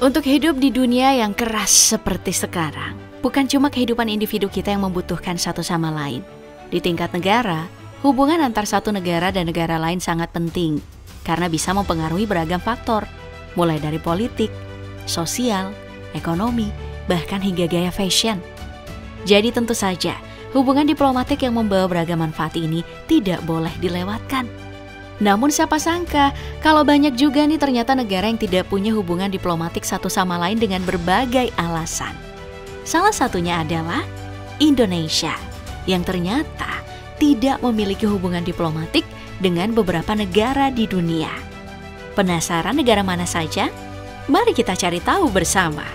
Untuk hidup di dunia yang keras seperti sekarang, bukan cuma kehidupan individu kita yang membutuhkan satu sama lain. Di tingkat negara, hubungan antar satu negara dan negara lain sangat penting karena bisa mempengaruhi beragam faktor, mulai dari politik, sosial, ekonomi, bahkan hingga gaya fashion. Jadi tentu saja, hubungan diplomatik yang membawa beragam manfaat ini tidak boleh dilewatkan. Namun siapa sangka kalau banyak juga nih ternyata negara yang tidak punya hubungan diplomatik satu sama lain dengan berbagai alasan. Salah satunya adalah Indonesia yang ternyata tidak memiliki hubungan diplomatik dengan beberapa negara di dunia. Penasaran negara mana saja? Mari kita cari tahu bersama.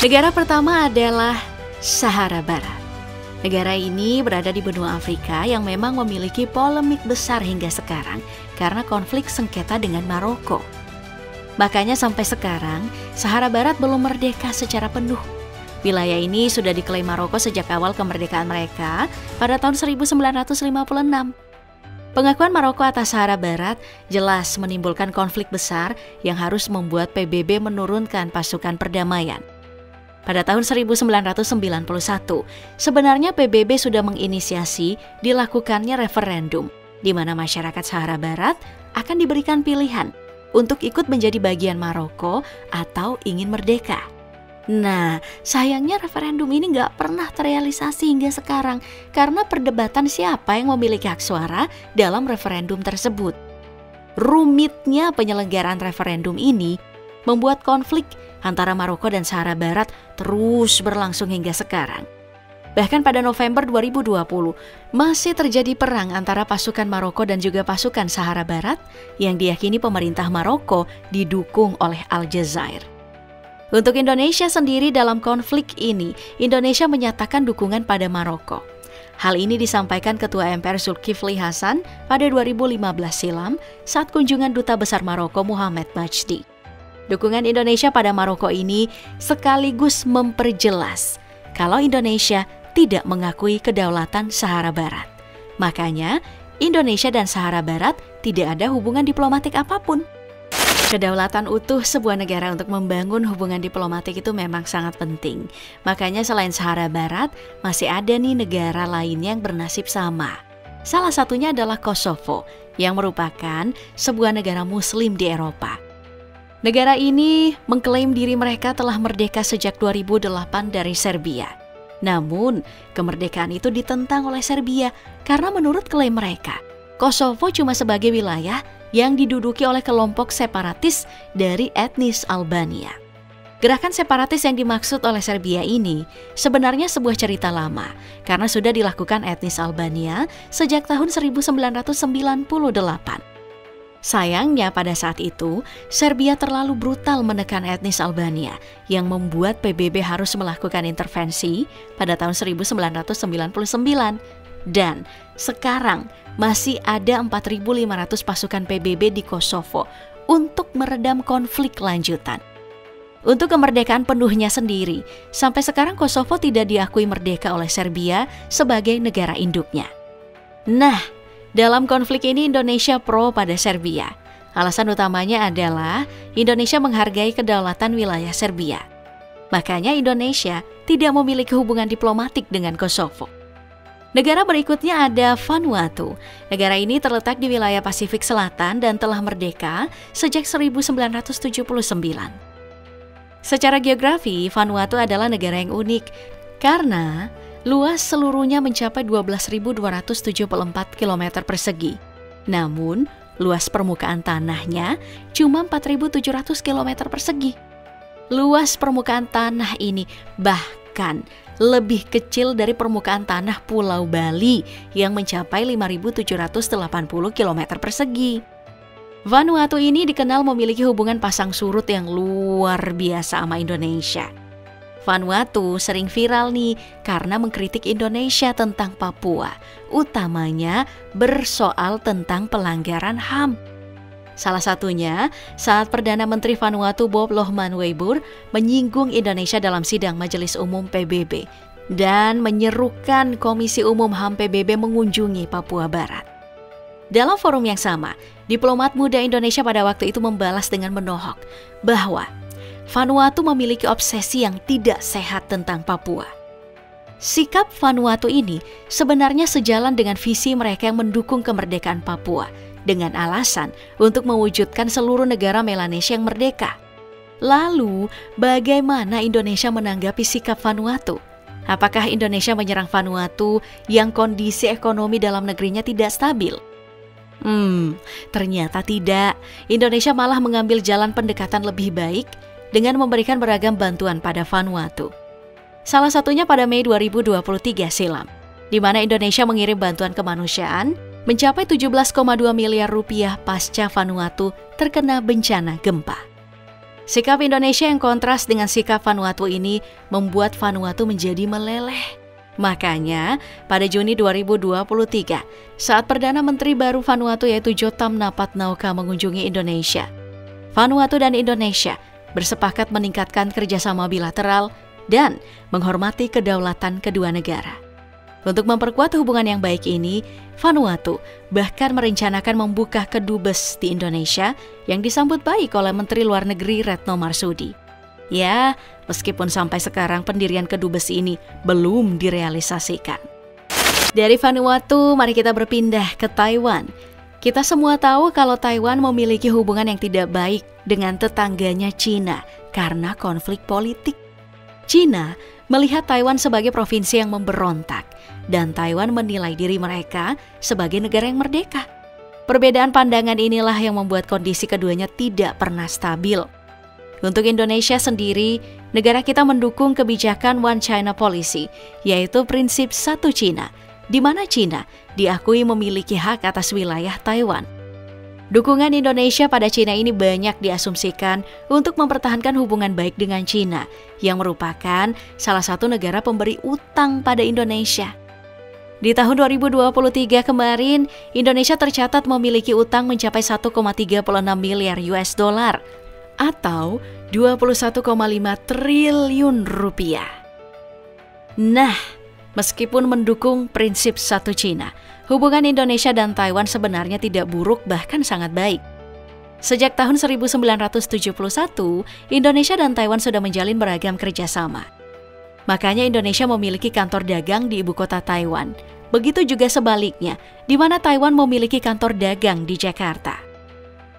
Negara pertama adalah Sahara Barat. Negara ini berada di benua Afrika yang memang memiliki polemik besar hingga sekarang karena konflik sengketa dengan Maroko. Makanya sampai sekarang, Sahara Barat belum merdeka secara penuh. Wilayah ini sudah diklaim Maroko sejak awal kemerdekaan mereka pada tahun 1956. Pengakuan Maroko atas Sahara Barat jelas menimbulkan konflik besar yang harus membuat PBB menurunkan pasukan perdamaian. Pada tahun 1991, sebenarnya PBB sudah menginisiasi dilakukannya referendum, di mana masyarakat Sahara Barat akan diberikan pilihan untuk ikut menjadi bagian Maroko atau ingin merdeka. Nah, sayangnya referendum ini nggak pernah terrealisasi hingga sekarang karena perdebatan siapa yang memiliki hak suara dalam referendum tersebut. Rumitnya penyelenggaraan referendum ini membuat konflik antara Maroko dan Sahara Barat terus berlangsung hingga sekarang. Bahkan pada November 2020 masih terjadi perang antara pasukan Maroko dan juga pasukan Sahara Barat yang diyakini pemerintah Maroko didukung oleh Aljazair. Untuk Indonesia sendiri dalam konflik ini, Indonesia menyatakan dukungan pada Maroko. Hal ini disampaikan Ketua MPR Zulkifli Hasan pada 2015 silam saat kunjungan Duta Besar Maroko Muhammad Majdi. Dukungan Indonesia pada Maroko ini sekaligus memperjelas kalau Indonesia tidak mengakui kedaulatan Sahara Barat. Makanya, Indonesia dan Sahara Barat tidak ada hubungan diplomatik apapun. Kedaulatan utuh sebuah negara untuk membangun hubungan diplomatik itu memang sangat penting. Makanya selain Sahara Barat, masih ada nih negara lainnya yang bernasib sama. Salah satunya adalah Kosovo, yang merupakan sebuah negara muslim di Eropa. Negara ini mengklaim diri mereka telah merdeka sejak 2008 dari Serbia. Namun, kemerdekaan itu ditentang oleh Serbia karena menurut klaim mereka, Kosovo cuma sebagai wilayah yang diduduki oleh kelompok separatis dari etnis Albania. Gerakan separatis yang dimaksud oleh Serbia ini sebenarnya sebuah cerita lama karena sudah dilakukan etnis Albania sejak tahun 1998. Sayangnya pada saat itu, Serbia terlalu brutal menekan etnis Albania yang membuat PBB harus melakukan intervensi pada tahun 1999. Dan sekarang masih ada 4.500 pasukan PBB di Kosovo untuk meredam konflik lanjutan. Untuk kemerdekaan penuhnya sendiri, sampai sekarang Kosovo tidak diakui merdeka oleh Serbia sebagai negara induknya. Nah, dalam konflik ini Indonesia pro pada Serbia. Alasan utamanya adalah Indonesia menghargai kedaulatan wilayah Serbia. Makanya Indonesia tidak memiliki hubungan diplomatik dengan Kosovo. Negara berikutnya ada Vanuatu. Negara ini terletak di wilayah Pasifik Selatan dan telah merdeka sejak 1979. Secara geografi, Vanuatu adalah negara yang unik karena luas seluruhnya mencapai 12.274 km persegi. Namun, luas permukaan tanahnya cuma 4.700 km persegi. Luas permukaan tanah ini bahkan lebih kecil dari permukaan tanah Pulau Bali yang mencapai 5.780 km persegi. Vanuatu ini dikenal memiliki hubungan pasang surut yang luar biasa sama Indonesia. Vanuatu sering viral nih karena mengkritik Indonesia tentang Papua, utamanya bersoal tentang pelanggaran HAM. Salah satunya saat Perdana Menteri Vanuatu Bob Lohman-Weibur menyinggung Indonesia dalam sidang Majelis Umum PBB dan menyerukan Komisi Umum HAM PBB mengunjungi Papua Barat. Dalam forum yang sama, Diplomat muda Indonesia pada waktu itu membalas dengan menohok bahwa Vanuatu memiliki obsesi yang tidak sehat tentang Papua. Sikap Vanuatu ini sebenarnya sejalan dengan visi mereka yang mendukung kemerdekaan Papua dengan alasan untuk mewujudkan seluruh negara Melanesia yang merdeka. Lalu, bagaimana Indonesia menanggapi sikap Vanuatu? Apakah Indonesia menyerang Vanuatu yang kondisi ekonomi dalam negerinya tidak stabil? Ternyata tidak. Indonesia malah mengambil jalan pendekatan lebih baik dengan memberikan beragam bantuan pada Vanuatu. Salah satunya pada Mei 2023 silam, di mana Indonesia mengirim bantuan kemanusiaan mencapai 17,2 miliar rupiah pasca Vanuatu terkena bencana gempa. Sikap Indonesia yang kontras dengan sikap Vanuatu ini membuat Vanuatu menjadi meleleh. Makanya, pada Juni 2023, saat Perdana Menteri baru Vanuatu yaitu Jotam Napatnauka mengunjungi Indonesia, Vanuatu dan Indonesia bersepakat meningkatkan kerjasama bilateral dan menghormati kedaulatan kedua negara. Untuk memperkuat hubungan yang baik ini, Vanuatu bahkan merencanakan membuka kedubes di Indonesia yang disambut baik oleh Menteri Luar Negeri Retno Marsudi. Ya, meskipun sampai sekarang pendirian kedubes ini belum direalisasikan. Dari Vanuatu, mari kita berpindah ke Taiwan. Kita semua tahu kalau Taiwan memiliki hubungan yang tidak baik dengan tetangganya Cina karena konflik politik. Cina melihat Taiwan sebagai provinsi yang memberontak, dan Taiwan menilai diri mereka sebagai negara yang merdeka. Perbedaan pandangan inilah yang membuat kondisi keduanya tidak pernah stabil. Untuk Indonesia sendiri, negara kita mendukung kebijakan One China Policy, yaitu prinsip satu Cina, di mana Cina diakui memiliki hak atas wilayah Taiwan. Dukungan Indonesia pada Cina ini banyak diasumsikan untuk mempertahankan hubungan baik dengan Cina, yang merupakan salah satu negara pemberi utang pada Indonesia. Di tahun 2023 kemarin, Indonesia tercatat memiliki utang mencapai 1,36 miliar US dollar atau 21,5 triliun rupiah. Nah, meskipun mendukung prinsip satu Cina, hubungan Indonesia dan Taiwan sebenarnya tidak buruk, bahkan sangat baik. Sejak tahun 1971, Indonesia dan Taiwan sudah menjalin beragam kerjasama. Makanya Indonesia memiliki kantor dagang di ibu kota Taiwan. Begitu juga sebaliknya, di mana Taiwan memiliki kantor dagang di Jakarta.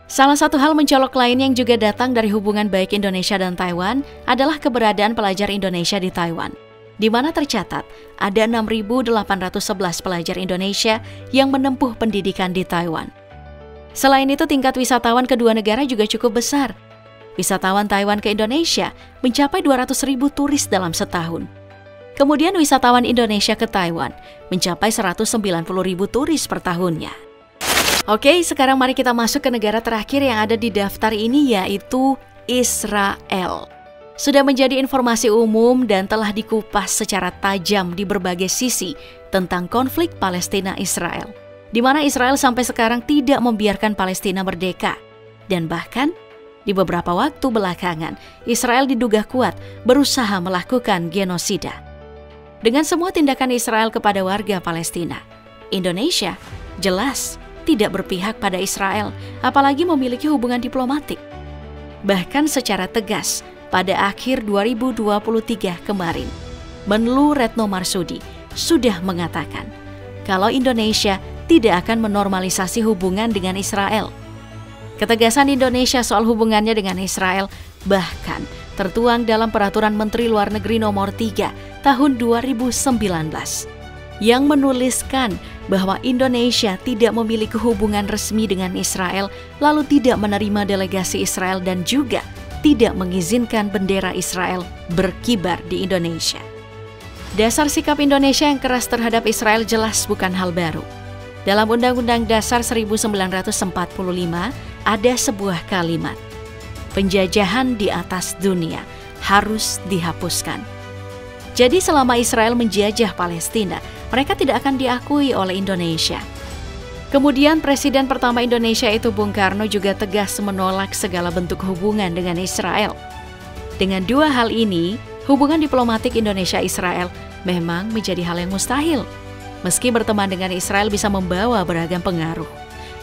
Salah satu hal mencolok lain yang juga datang dari hubungan baik Indonesia dan Taiwan adalah keberadaan pelajar Indonesia di Taiwan, di mana tercatat ada 6.811 pelajar Indonesia yang menempuh pendidikan di Taiwan. Selain itu, tingkat wisatawan kedua negara juga cukup besar. Wisatawan Taiwan ke Indonesia mencapai 200.000 turis dalam setahun. Kemudian wisatawan Indonesia ke Taiwan mencapai 190.000 turis per tahunnya. Oke, sekarang mari kita masuk ke negara terakhir yang ada di daftar ini, yaitu Israel. Sudah menjadi informasi umum dan telah dikupas secara tajam di berbagai sisi tentang konflik Palestina-Israel, di mana Israel sampai sekarang tidak membiarkan Palestina merdeka. Dan bahkan, di beberapa waktu belakangan, Israel diduga kuat berusaha melakukan genosida. Dengan semua tindakan Israel kepada warga Palestina, Indonesia jelas tidak berpihak pada Israel, apalagi memiliki hubungan diplomatik. Bahkan secara tegas, pada akhir 2023 kemarin, Menlu Retno Marsudi sudah mengatakan kalau Indonesia tidak akan menormalisasi hubungan dengan Israel. Ketegasan Indonesia soal hubungannya dengan Israel bahkan tertuang dalam Peraturan Menteri Luar Negeri Nomor 3 Tahun 2019 yang menuliskan bahwa Indonesia tidak memiliki hubungan resmi dengan Israel, lalu tidak menerima delegasi Israel dan juga tidak mengizinkan bendera Israel berkibar di Indonesia. Dasar sikap Indonesia yang keras terhadap Israel jelas bukan hal baru. Dalam Undang-Undang Dasar 1945 ada sebuah kalimat, penjajahan di atas dunia harus dihapuskan. Jadi selama Israel menjajah Palestina, mereka tidak akan diakui oleh Indonesia. Kemudian Presiden pertama Indonesia itu Bung Karno juga tegas menolak segala bentuk hubungan dengan Israel. Dengan dua hal ini, hubungan diplomatik Indonesia-Israel memang menjadi hal yang mustahil. Meski berteman dengan Israel bisa membawa beragam pengaruh.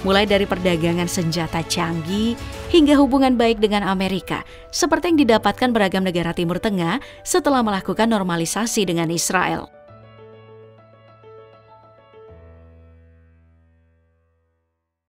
mulai dari perdagangan senjata canggih hingga hubungan baik dengan Amerika, seperti yang didapatkan beragam negara Timur Tengah setelah melakukan normalisasi dengan Israel.